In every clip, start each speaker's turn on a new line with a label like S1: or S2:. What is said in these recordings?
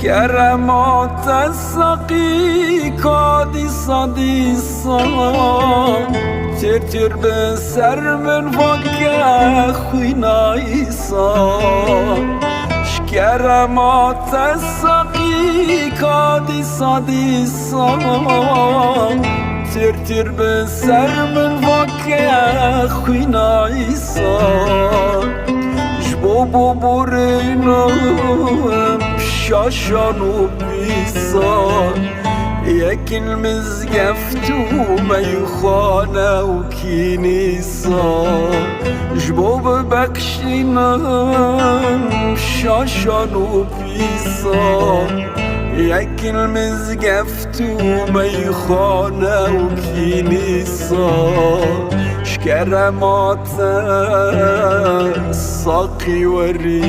S1: شکرمات السقی کادیسا دیسا تیر تیر به سر من واقع خوینا ایسا شکرمات السقی کادیسا دیسا تیر تیر به سر من واقع خوینا ایسا جبو برینم شاشان و بیسان یکل مزگفتو میخانه و کینیسان جبو ببخشینم شاشان و بیسان یکل مزگفتو میخانه و کینیسان شکرمات ساقی وری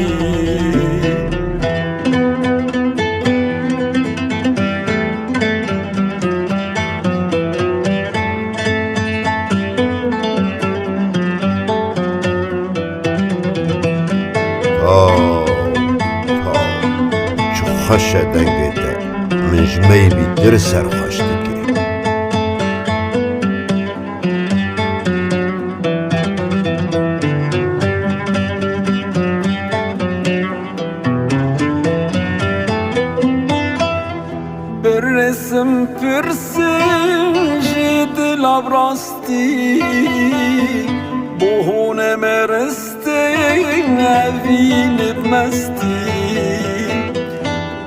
S2: خش دنگده مجمعی بی در سرخاشتگی
S1: برسم پرسن جد لبراستی بهونه مرسته نوین بمستی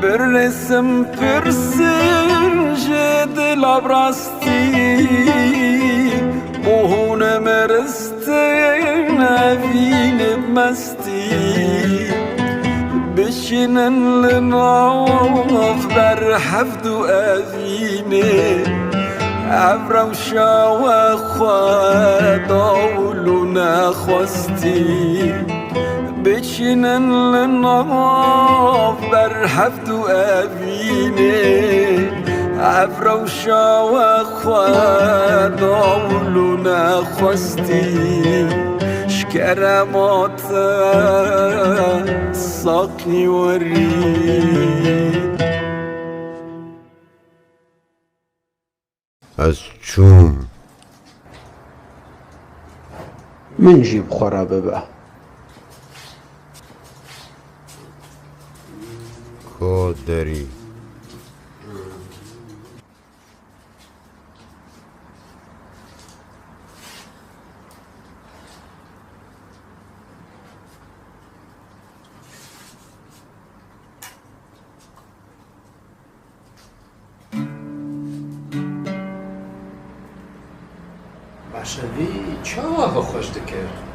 S1: برسم پرسن جد لبراستی بهونه مرسته نوین بمستی بشینن لناف بر حفد و اوینه عبروشا و خواداولو نخواستی بشینن لناف بر حفد و اوینه عبروشا و خواداولو نخواستی شکرمات ساقی وری
S2: از چوم
S3: من جیب خرابه به
S2: کودری
S3: مشوی چه آقا خوش کرد